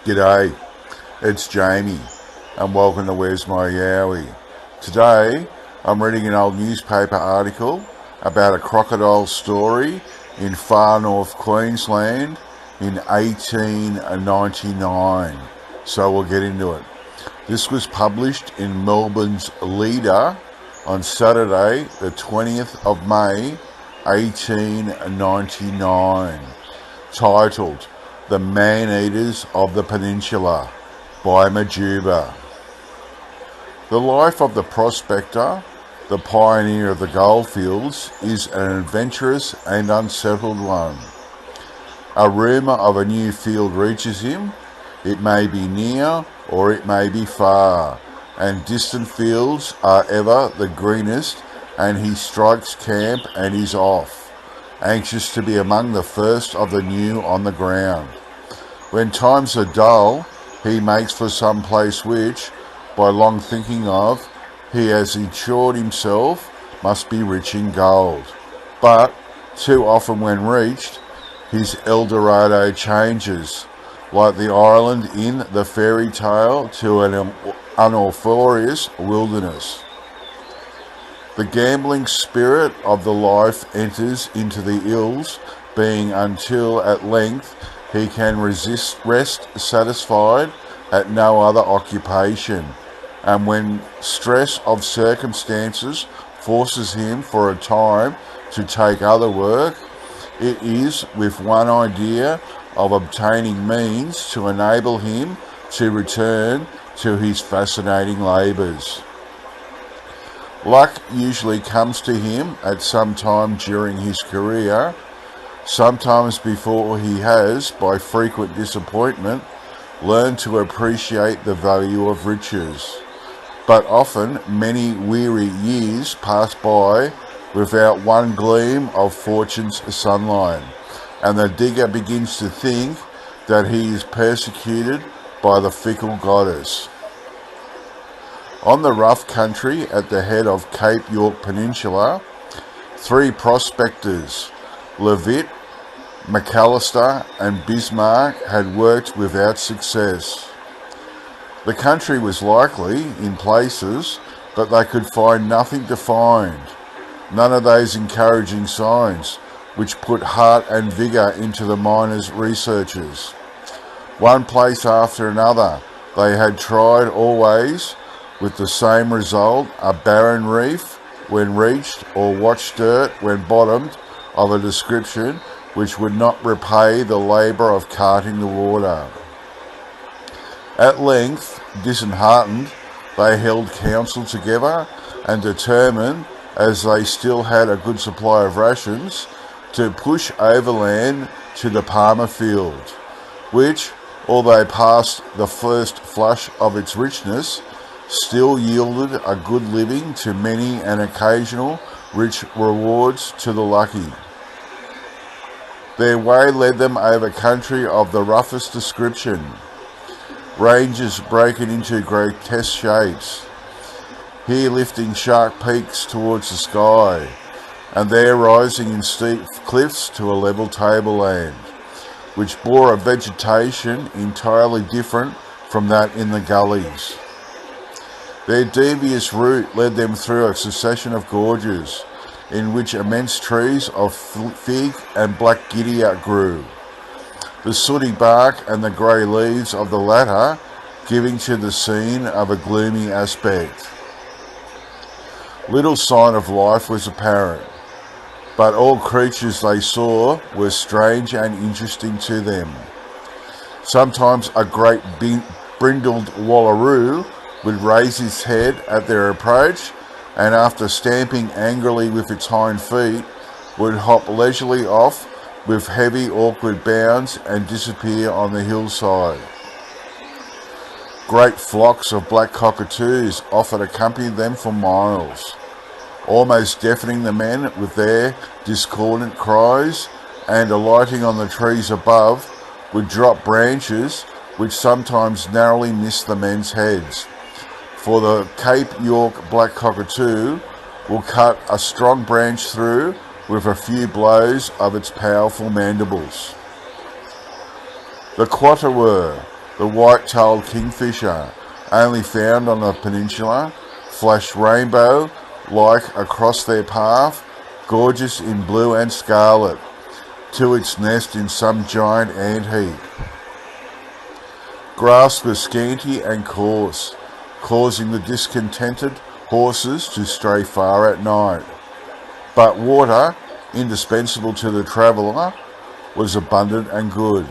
G'day, it's Jamie and welcome to Where's My Yowie. Today I'm reading an old newspaper article about a crocodile story in far North Queensland in 1899. So we'll get into it. This was published in Melbourne's Leader on Saturday the 20th of May 1899, titled The Man-Eaters of the Peninsula by Majuba. The life of the prospector, the pioneer of the goldfields, is an adventurous and unsettled one. A rumour of a new field reaches him. It may be near or it may be far, and distant fields are ever the greenest, and he strikes camp and is off, anxious to be among the first of the new on the ground. When times are dull, he makes for some place which, by long thinking of, he has assured himself must be rich in gold. But too often when reached, his Eldorado changes, like the island in the fairy tale, to an unauthorious wilderness. The gambling spirit of the life enters into the ills, being until at length he can rest satisfied at no other occupation, and when stress of circumstances forces him for a time to take other work, it is with one idea of obtaining means to enable him to return to his fascinating labours. Luck usually comes to him at some time during his career, sometimes before he has, by frequent disappointment, learned to appreciate the value of riches. But often many weary years pass by without one gleam of fortune's sunlight, and the digger begins to think that he is persecuted by the fickle goddess. On the rough country at the head of Cape York Peninsula, three prospectors, Levitt, McAllister and Bismarck, had worked without success. The country was likely in places, but they could find nothing to find, none of those encouraging signs which put heart and vigour into the miners' researches. One place after another they had tried, always with the same result: a barren reef when reached, or watch dirt when bottomed, of a description which would not repay the labour of carting the water. At length, disheartened, they held council together and determined, as they still had a good supply of rations, to push overland to the Palmer field, which, although past the first flush of its richness, still yielded a good living to many and occasional rich rewards to the lucky. Their way led them over country of the roughest description, ranges breaking into grotesque shapes, here lifting sharp peaks towards the sky, and there rising in steep cliffs to a level tableland, which bore a vegetation entirely different from that in the gullies. Their devious route led them through a succession of gorges, in which immense trees of fig and black gidia grew, the sooty bark and the grey leaves of the latter giving to the scene of a gloomy aspect. Little sign of life was apparent, but all creatures they saw were strange and interesting to them. Sometimes a great brindled wallaroo would raise its head at their approach, and after stamping angrily with its hind feet, would hop leisurely off with heavy awkward bounds and disappear on the hillside. Great flocks of black cockatoos often accompanied them for miles, almost deafening the men with their discordant cries, and alighting on the trees above would drop branches which sometimes narrowly missed the men's heads, for the Cape York black cockatoo will cut a strong branch through with a few blows of its powerful mandibles. The quaterwere, The white-tailed kingfisher, only found on the peninsula, flashed rainbow-like across their path, gorgeous in blue and scarlet, to its nest in some giant ant heap. Grass was scanty and coarse, causing the discontented horses to stray far at night. But water, indispensable to the traveller, was abundant and good.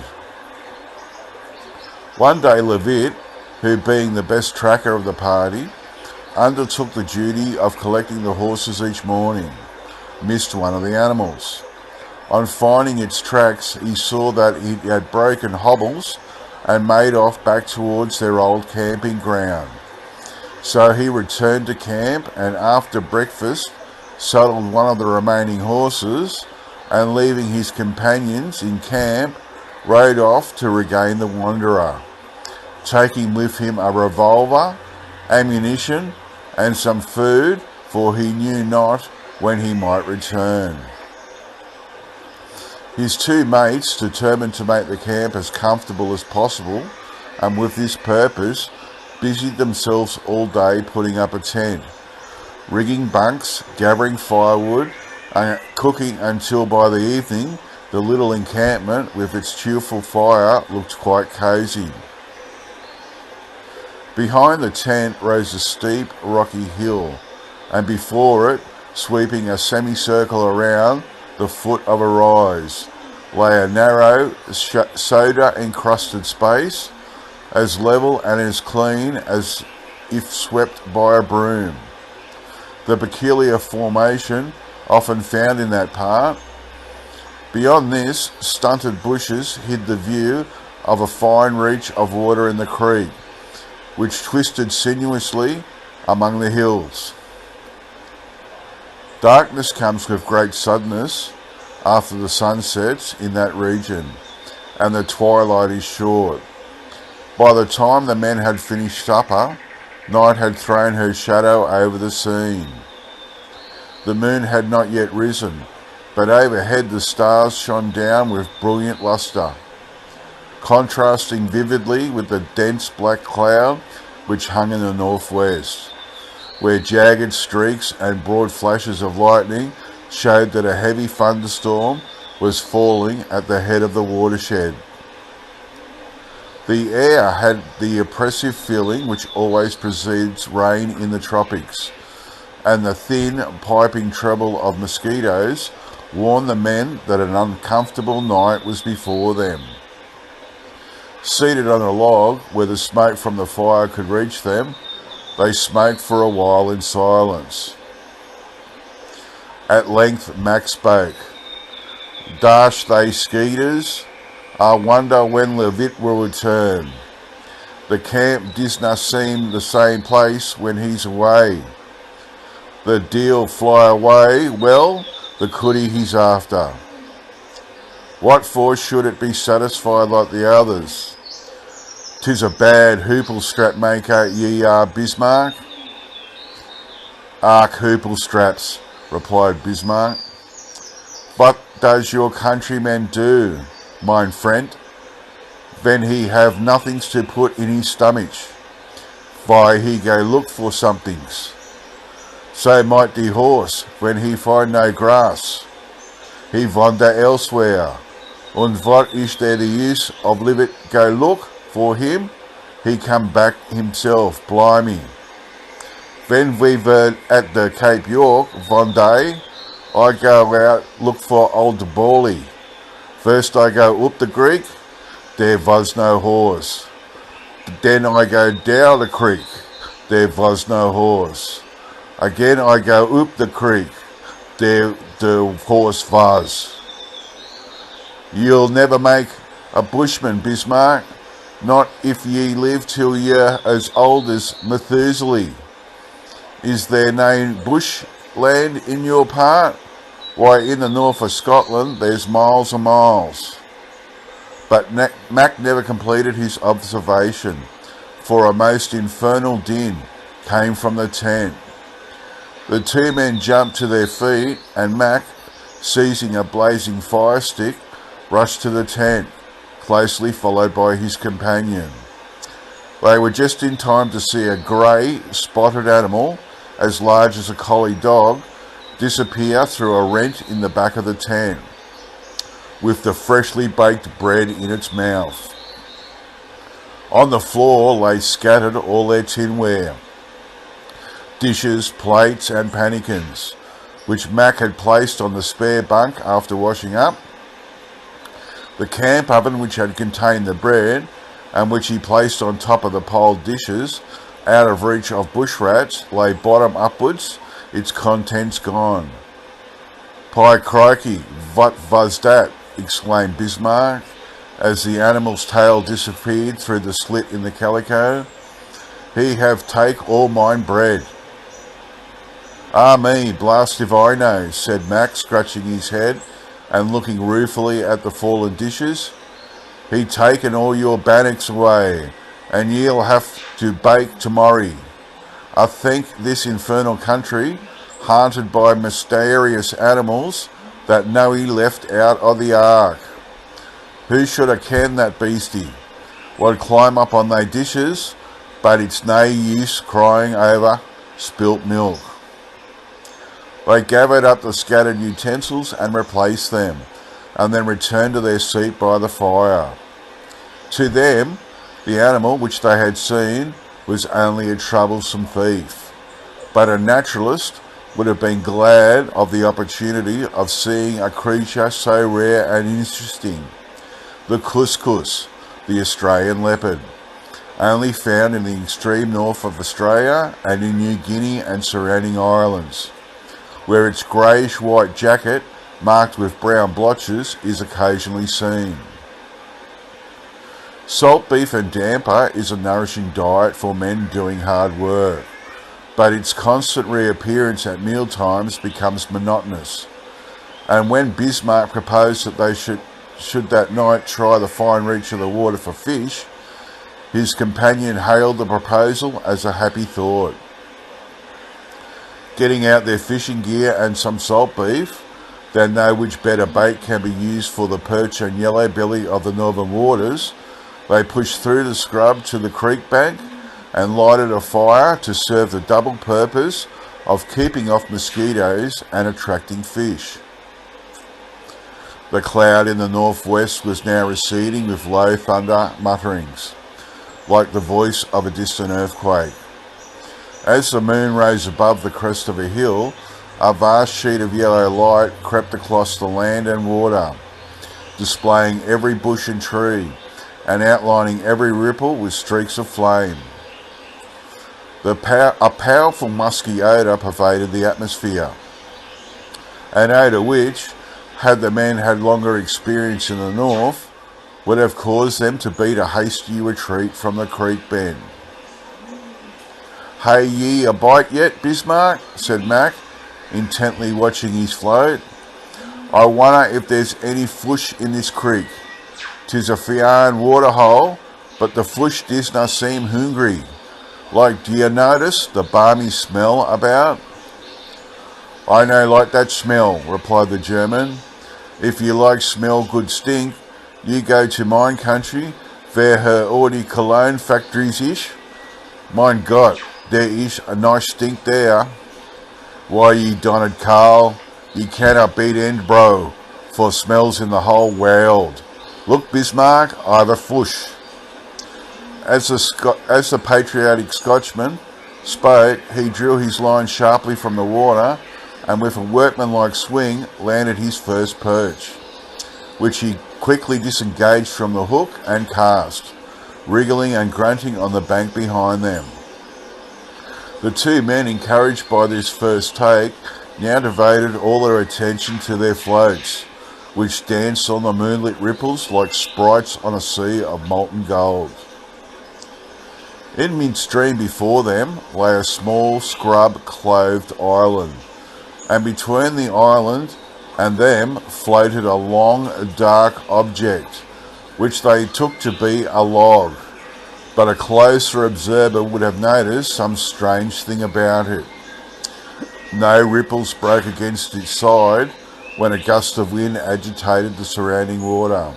One day Levitt, who being the best tracker of the party, undertook the duty of collecting the horses each morning, missed one of the animals. On finding its tracks, he saw that it had broken hobbles and made off back towards their old camping ground. So he returned to camp and after breakfast saddled one of the remaining horses and leaving his companions in camp, rode off to regain the wanderer, taking with him a revolver, ammunition and some food, for he knew not when he might return. His two mates determined to make the camp as comfortable as possible, and with this purpose busied themselves all day putting up a tent, rigging bunks, gathering firewood, and cooking until by the evening the little encampment with its cheerful fire looked quite cosy. Behind the tent rose a steep, rocky hill, and before it, sweeping a semicircle around the foot of a rise, lay a narrow, soda-encrusted space, as level and as clean as if swept by a broom. The peculiar formation often found in that part. Beyond this, stunted bushes hid the view of a fine reach of water in the creek, which twisted sinuously among the hills. Darkness comes with great suddenness after the sun sets in that region, and the twilight is short. By the time the men had finished supper, night had thrown her shadow over the scene. The moon had not yet risen, but overhead the stars shone down with brilliant lustre, contrasting vividly with the dense black cloud which hung in the northwest, where jagged streaks and broad flashes of lightning showed that a heavy thunderstorm was falling at the head of the watershed. The air had the oppressive feeling which always precedes rain in the tropics, and the thin, piping treble of mosquitoes warned the men that an uncomfortable night was before them. Seated on a log where the smoke from the fire could reach them, they smoked for a while in silence. At length Mac spoke. "Dash they skeeters, I wonder when Levitt will return. The camp disna seem the same place when he's away. The deal fly away, well, the cuddy he's after. What for should it be satisfied like the others? 'Tis a bad hoople-strap maker ye are, Bismarck." "Ark hoople-straps," replied Bismarck. "What does your countryman do, mein friend, when he have nothings to put in his stomach? Why, he go look for somethings. So might the horse, when he find no grass. He wander elsewhere. And what is there the use of Levitt go look for him? He come back himself, blimey. When we were at the Cape York one day, I go out look for old Bawley. First I go up the creek, there was no horse. Then I go down the creek, there was no horse. Again I go up the creek, there the horse was. You'll never make a bushman, Bismarck, not if ye live till ye're as old as Methuselah. Is there no bush land in your part? Why, in the north of Scotland there's miles and miles." But Mac never completed his observation, for a most infernal din came from the tent. The two men jumped to their feet, and Mac, seizing a blazing fire stick, rushed to the tent, closely followed by his companion. They were just in time to see a grey, spotted animal, as large as a collie dog, disappear through a rent in the back of the tent, with the freshly baked bread in its mouth. On the floor lay scattered all their tinware, dishes, plates and pannikins, which Mac had placed on the spare bunk after washing up. The camp oven, which had contained the bread, and which he placed on top of the piled dishes, out of reach of bush rats, lay bottom upwards, its contents gone. "By crikey, what was that?" exclaimed Bismarck, as the animal's tail disappeared through the slit in the calico. "He have take all mine bread." "Ah me, blast if I know," said Mac, scratching his head and looking ruefully at the fallen dishes. "He taken all your bannocks away, and ye'll have to bake tomorrow. I think this infernal country, haunted by mysterious animals that Noe left out of the ark. Who should have kenned that beastie would climb up on they dishes, but it's no use crying over spilt milk." They gathered up the scattered utensils and replaced them, and then returned to their seat by the fire. To them, the animal which they had seen was only a troublesome thief, but a naturalist would have been glad of the opportunity of seeing a creature so rare and interesting, the couscous, the Australian leopard, only found in the extreme north of Australia and in New Guinea and surrounding islands, where its greyish-white jacket, marked with brown blotches, is occasionally seen. Salt beef and damper is a nourishing diet for men doing hard work, but its constant reappearance at mealtimes becomes monotonous, and when Bismarck proposed that they should that night try the fine reach of the water for fish, his companion hailed the proposal as a happy thought. Getting out their fishing gear and some salt beef, they know which better bait can be used for the perch and yellow belly of the northern waters. They pushed through the scrub to the creek bank and lighted a fire to serve the double purpose of keeping off mosquitoes and attracting fish. The cloud in the northwest was now receding with low thunder mutterings, like the voice of a distant earthquake. As the moon rose above the crest of a hill, a vast sheet of yellow light crept across the land and water, displaying every bush and tree, and outlining every ripple with streaks of flame. A powerful musky odour pervaded the atmosphere, an odour which, had the men had longer experience in the north, would have caused them to beat a hasty retreat from the creek bend. "Hey ye a bite yet, Bismarck?" said Mac, intently watching his float. "I wonder if there's any flush in this creek. 'Tis a fine waterhole, but the flush disna seem hungry. Like, do you notice the balmy smell about?" "I no like that smell," replied the German. "If you like smell good stink, you go to mine country, where her already cologne factories ish. Mein Gott, there is a nice stink there. Why, ye Donald Carl, ye cannot beat end, bro, for smells in the whole world. Look, Bismarck, I've a flush." As the patriotic Scotchman spoke, he drew his line sharply from the water, and with a workmanlike swing landed his first perch, which he quickly disengaged from the hook and cast, wriggling and grunting on the bank behind them. The two men, encouraged by this first take, now devoted all their attention to their floats, which danced on the moonlit ripples like sprites on a sea of molten gold. In midstream before them lay a small scrub-clothed island, and between the island and them floated a long, dark object, which they took to be a log, but a closer observer would have noticed some strange thing about it. No ripples broke against its side when a gust of wind agitated the surrounding water.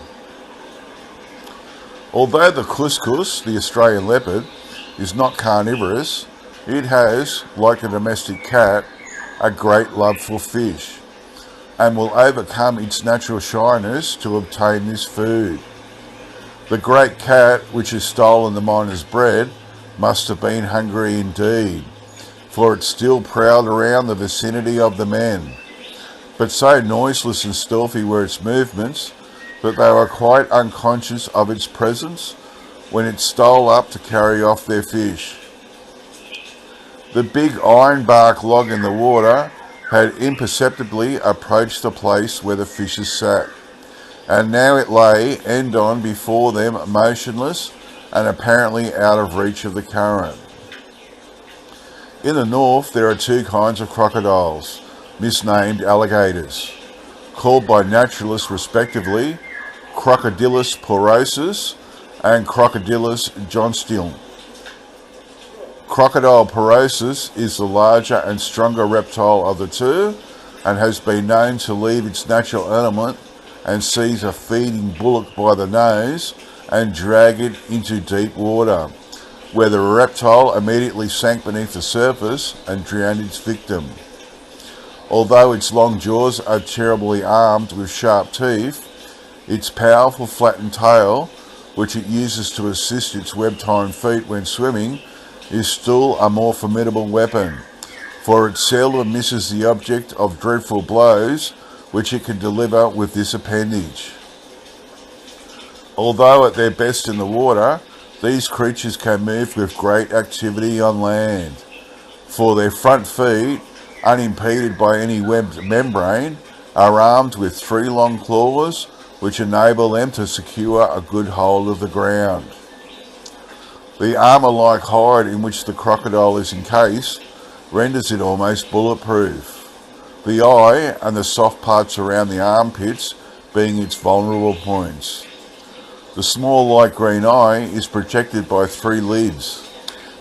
Although the cuscus, the Australian leopard, is not carnivorous, it has, like a domestic cat, a great love for fish, and will overcome its natural shyness to obtain this food. The great cat, which has stolen the miner's bread, must have been hungry indeed, for it still prowled around the vicinity of the men. But so noiseless and stealthy were its movements that they were quite unconscious of its presence when it stole up to carry off their fish. The big ironbark log in the water had imperceptibly approached the place where the fishes sat, and now it lay end on before them, motionless and apparently out of reach of the current. In the north there are two kinds of crocodiles, misnamed alligators, called by naturalists respectively Crocodilus porosus and Crocodilus johnston. Crocodile porosus is the larger and stronger reptile of the two, and has been known to leave its natural element and seize a feeding bullock by the nose and drag it into deep water, where the reptile immediately sank beneath the surface and drowned its victim. Although its long jaws are terribly armed with sharp teeth, its powerful flattened tail, which it uses to assist its web-timed feet when swimming, is still a more formidable weapon, for it seldom misses the object of dreadful blows which it can deliver with this appendage. Although at their best in the water, these creatures can move with great activity on land, for their front feet, unimpeded by any webbed membrane, are armed with 3 long claws which enable them to secure a good hold of the ground. The armour-like hide in which the crocodile is encased renders it almost bulletproof, the eye and the soft parts around the armpits being its vulnerable points. The small light green eye is protected by 3 lids.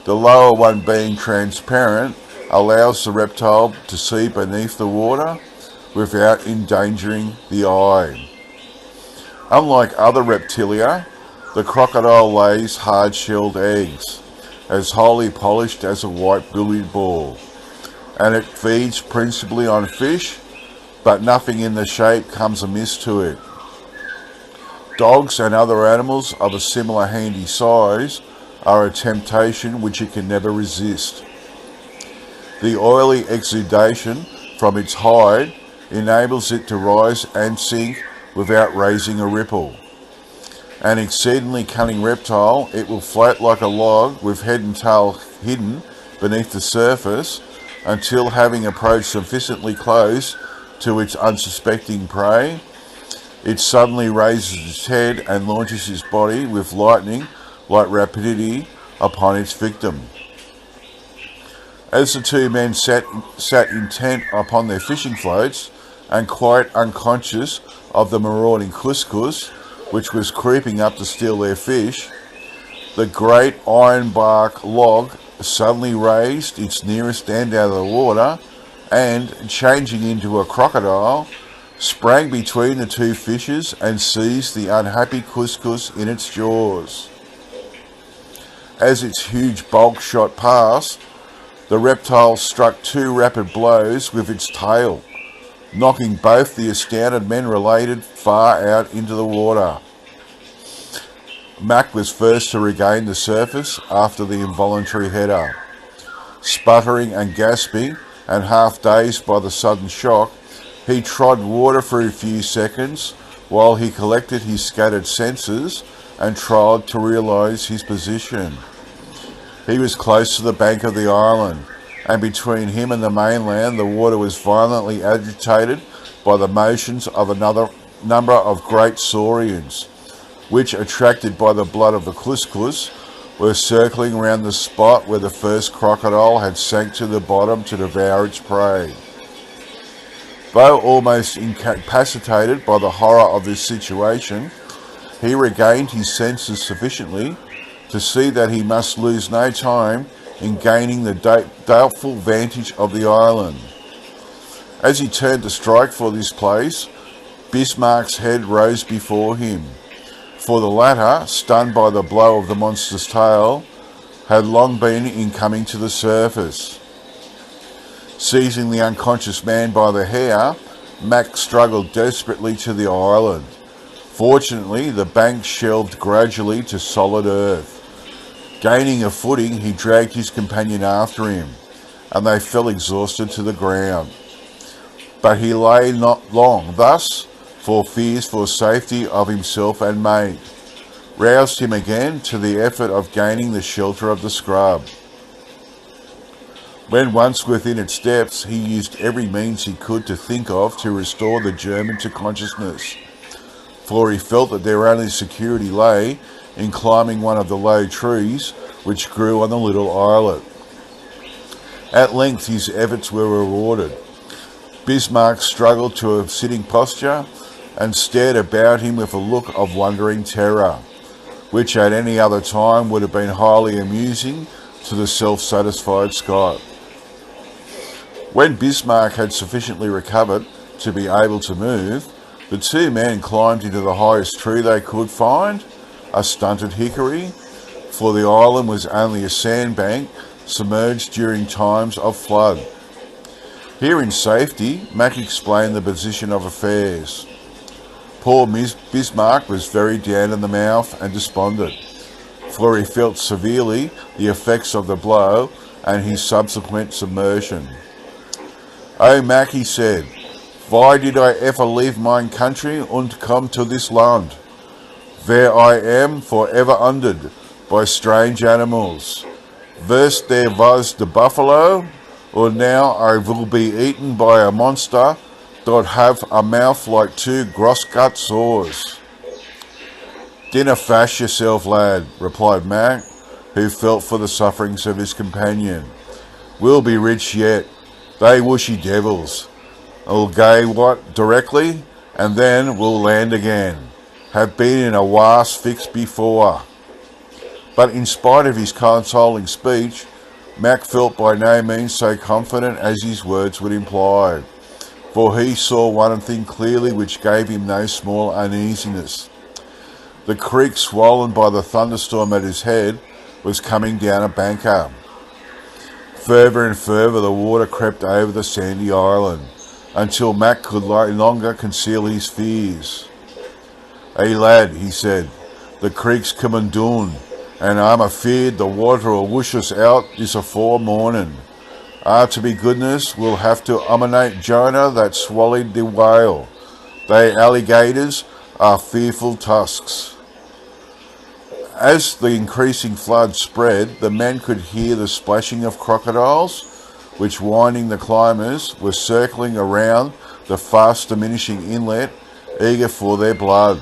The lower one, being transparent, allows the reptile to see beneath the water without endangering the eye. Unlike other reptilia, the crocodile lays hard-shelled eggs, as highly polished as a white billiard ball, and it feeds principally on fish, but nothing in the shape comes amiss to it. Dogs and other animals of a similar handy size are a temptation which it can never resist. The oily exudation from its hide enables it to rise and sink without raising a ripple. An exceedingly cunning reptile, it will float like a log with head and tail hidden beneath the surface until, having approached sufficiently close to its unsuspecting prey, it suddenly raises its head and launches its body with lightning-like rapidity upon its victim. As the two men sat intent upon their fishing floats and quite unconscious of the marauding cuscus, which was creeping up to steal their fish, the great ironbark log suddenly raised its nearest end out of the water and, changing into a crocodile, sprang between the two fishes and seized the unhappy cuscus in its jaws. As its huge bulk shot past, the reptile struck 2 rapid blows with its tail, knocking both the astounded men related far out into the water. Mac was first to regain the surface after the involuntary header. Sputtering and gasping, and half dazed by the sudden shock, he trod water for a few seconds while he collected his scattered senses and tried to realise his position. He was close to the bank of the island, and between him and the mainland the water was violently agitated by the motions of another number of great saurians, which, attracted by the blood of the cuscus, were circling round the spot where the first crocodile had sank to the bottom to devour its prey. Though almost incapacitated by the horror of this situation, he regained his senses sufficiently to see that he must lose no time in gaining the doubtful vantage of the island. As he turned to strike for this place, Bismarck's head rose before him, for the latter, stunned by the blow of the monster's tail, had long been in coming to the surface. Seizing the unconscious man by the hair, Mac struggled desperately to the island. Fortunately, the bank shelved gradually to solid earth. Gaining a footing, he dragged his companion after him, and they fell exhausted to the ground. But he lay not long thus, for fears for safety of himself and mate roused him again to the effort of gaining the shelter of the scrub. When once within its depths, he used every means he could to think of to restore the German to consciousness, for he felt that their only security lay in climbing one of the low trees which grew on the little islet. At length his efforts were rewarded. Bismarck struggled to a sitting posture and stared about him with a look of wondering terror, which at any other time would have been highly amusing to the self-satisfied Scot. When Bismarck had sufficiently recovered to be able to move, the two men climbed into the highest tree they could find, a stunted hickory, for the island was only a sandbank submerged during times of flood. Here in safety, Mac explained the position of affairs. Poor Bismarck was very down in the mouth and despondent, for he felt severely the effects of the blow and his subsequent submersion. "Oh, Mac," he said, "why did I ever leave mine country und come to this land, where I am for ever hunted by strange animals? First there was the buffalo, and now I will be eaten by a monster that have a mouth like two gross-cut saws." "Dinna fash yourself, lad," replied Mac, who felt for the sufferings of his companion. "We'll be rich yet. They wishy devils. I'll go what directly, and then we'll land again. Have been in a worse fix before." But in spite of his consoling speech, Mac felt by no means so confident as his words would imply, for he saw one thing clearly which gave him no small uneasiness. The creek, swollen by the thunderstorm at his head, was coming down a banker. Further and further the water crept over the sandy island, until Mac could no longer conceal his fears. "Hey lad," he said, "the creek's comin' doon, and I'm afeard the water'll wush us out this afore morning. To be goodness, we'll have to eliminate Jonah that swallowed the whale. They alligators are fearful tusks." As the increasing flood spread, the men could hear the splashing of crocodiles, which, winding the climbers, were circling around the fast diminishing inlet, eager for their blood.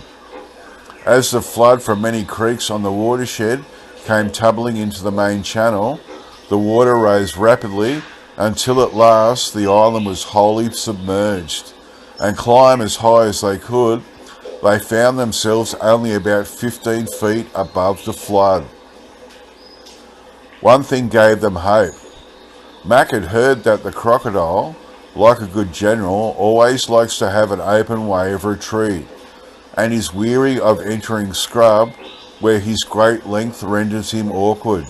As the flood from many creeks on the watershed came tumbling into the main channel, the water rose rapidly until at last the island was wholly submerged, and climb as high as they could, they found themselves only about 15 feet above the flood. One thing gave them hope. Mac had heard that the crocodile, like a good general, always likes to have an open way of retreat, and is weary of entering scrub where his great length renders him awkward.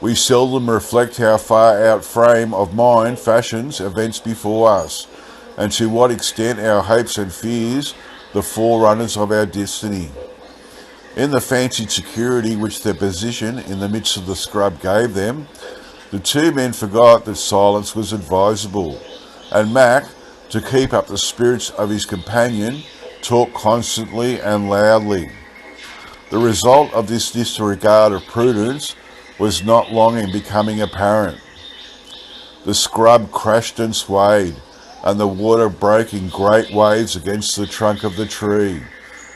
We seldom reflect how far our frame of mind fashions events before us, and to what extent our hopes and fears the forerunners of our destiny. In the fancied security which their position in the midst of the scrub gave them, the two men forgot that silence was advisable, and Mac, to keep up the spirits of his companion, talked constantly and loudly. The result of this disregard of prudence was not long in becoming apparent. The scrub crashed and swayed, and the water broke in great waves against the trunk of the tree,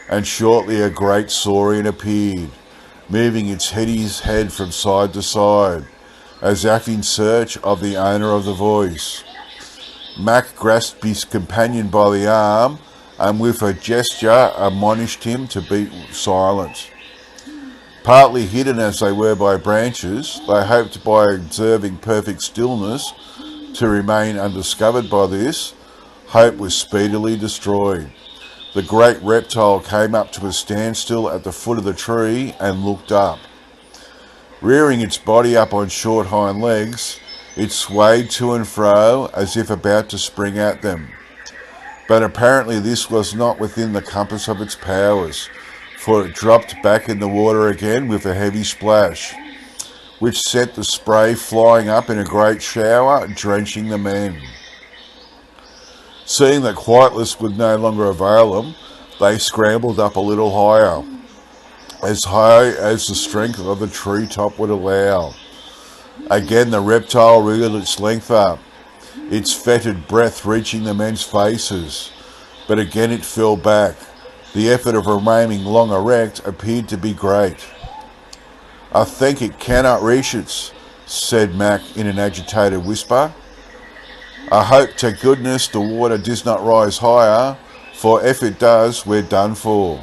and shortly a great saurian appeared, moving its hideous head from side to side, as if in search of the owner of the voice. Mac grasped his companion by the arm, and with a gesture admonished him to be silent. Partly hidden as they were by branches, they hoped by observing perfect stillness to remain undiscovered. By this, hope was speedily destroyed, the great reptile came up to a standstill at the foot of the tree and looked up. Rearing its body up on short hind legs, it swayed to and fro as if about to spring at them. But apparently this was not within the compass of its powers, for it dropped back in the water again with a heavy splash, which sent the spray flying up in a great shower, drenching the men. Seeing that quietless would no longer avail them, they scrambled up a little higher, as high as the strength of the tree top would allow. Again the reptile wriggled its length up, its fetid breath reaching the men's faces, but again it fell back. The effort of remaining long erect appeared to be great. "I think it cannot reach it," said Mac in an agitated whisper. "I hope to goodness the water does not rise higher, for if it does, we're done for."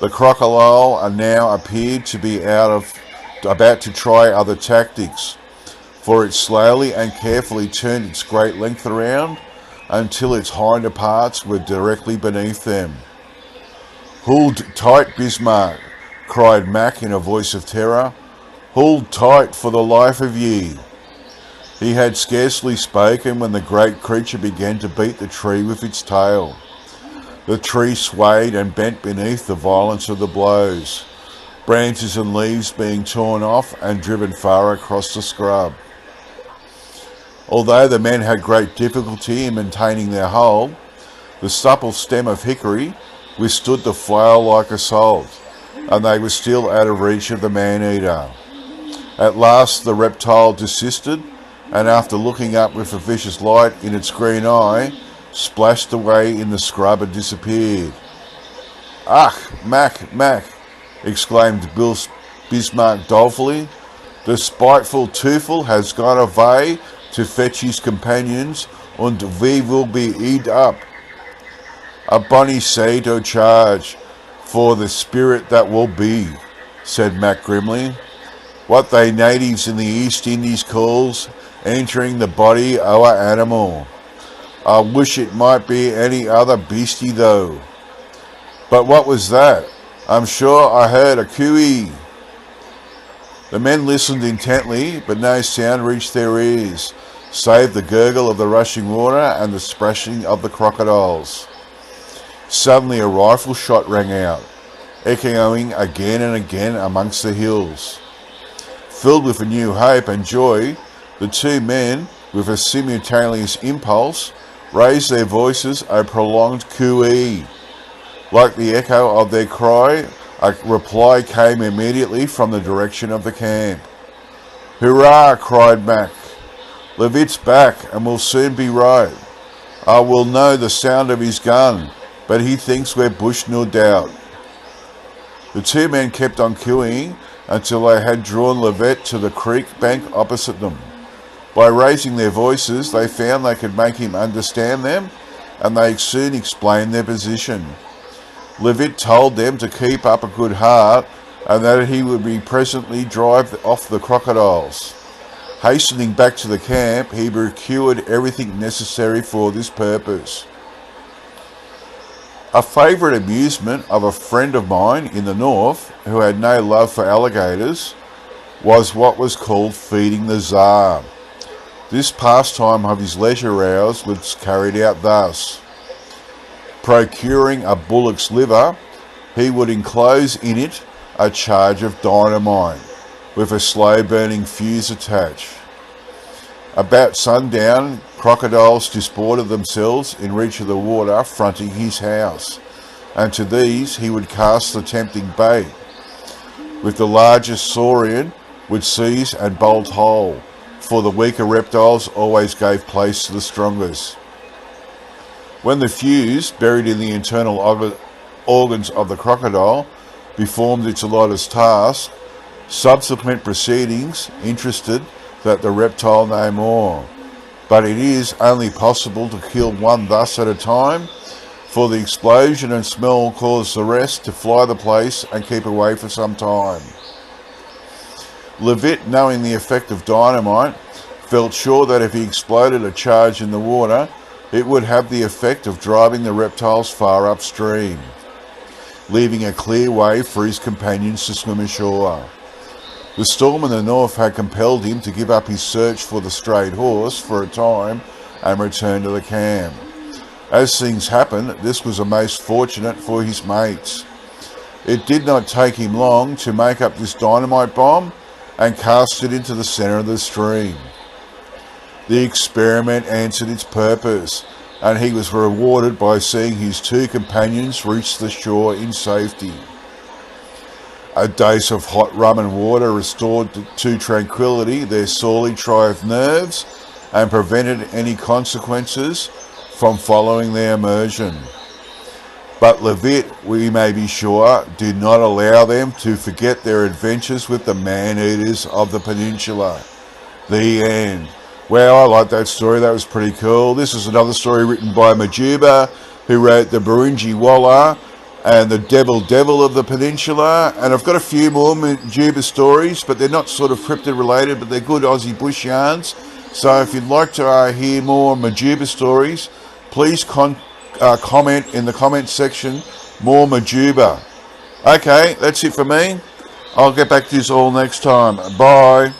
The crocodile now appeared to be about to try other tactics, for it slowly and carefully turned its great length around until its hinder parts were directly beneath them. "Hold tight, Bismarck," cried Mac in a voice of terror. "Hold tight for the life of ye." He had scarcely spoken when the great creature began to beat the tree with its tail. The tree swayed and bent beneath the violence of the blows, branches and leaves being torn off and driven far across the scrub. Although the men had great difficulty in maintaining their hold, the supple stem of hickory withstood the flail-like assault, and they were still out of reach of the man-eater. At last the reptile desisted, and after looking up with a vicious light in its green eye, splashed away in the scrub and disappeared. "Ach, Mac," exclaimed Bismarck dolefully, "the spiteful Teufel has gone away to fetch his companions, and we will be eat up." "A bonny sight o' charge for the spirit that will be," said Mac grimly. "What they natives in the East Indies calls entering the body o' a animal. I wish it might be any other beastie though. But what was that? I'm sure I heard a cooey." The men listened intently, but no sound reached their ears, save the gurgle of the rushing water and the splashing of the crocodiles. Suddenly a rifle shot rang out, echoing again and again amongst the hills. Filled with a new hope and joy, the two men, with a simultaneous impulse, raised their voices a prolonged coo-ee. Like the echo of their cry, a reply came immediately from the direction of the camp. "Hurrah!" cried Mac. "Levitt's back and will soon be right. I will know the sound of his gun, but he thinks we're bush no doubt." The two men kept on cooing until they had drawn Levitt to the creek bank opposite them. By raising their voices, they found they could make him understand them, and they soon explained their position. Levitt told them to keep up a good heart, and that he would be presently drive off the crocodiles. Hastening back to the camp, he procured everything necessary for this purpose. A favourite amusement of a friend of mine in the north, who had no love for alligators, was what was called feeding the Tsar. This pastime of his leisure hours was carried out thus. Procuring a bullock's liver, he would enclose in it a charge of dynamite, with a slow-burning fuse attached. About sundown, crocodiles disported themselves in reach of the water fronting his house, and to these he would cast the tempting bait. With the largest saurian would seize and bolt whole, for the weaker reptiles always gave place to the strongest. When the fuse, buried in the internal organs of the crocodile, performed its allotted task, subsequent proceedings interested the reptile no more. But it is only possible to kill one thus at a time, for the explosion and smell cause the rest to fly the place and keep away for some time. Levitt, knowing the effect of dynamite, felt sure that if he exploded a charge in the water, it would have the effect of driving the reptiles far upstream, leaving a clear way for his companions to swim ashore. The storm in the north had compelled him to give up his search for the strayed horse for a time and return to the camp. As things happened, this was a most fortunate for his mates. It did not take him long to make up this dynamite bomb and cast it into the centre of the stream. The experiment answered its purpose, and he was rewarded by seeing his two companions reach the shore in safety. A dose of hot rum and water restored to tranquility their sorely tried nerves and prevented any consequences from following their immersion. But Levitt, we may be sure, did not allow them to forget their adventures with the man-eaters of the peninsula. The end. Well, I like that story. That was pretty cool. This is another story written by Majuba, who wrote the Burunji Walla and the Devil of the Peninsula. And I've got a few more Majuba stories, but they're not sort of cryptid related, but they're good Aussie bush yarns. So if you'd like to hear more Majuba stories, please comment in the comment section, more Majuba. Okay, that's it for me. I'll get back to this all next time. Bye.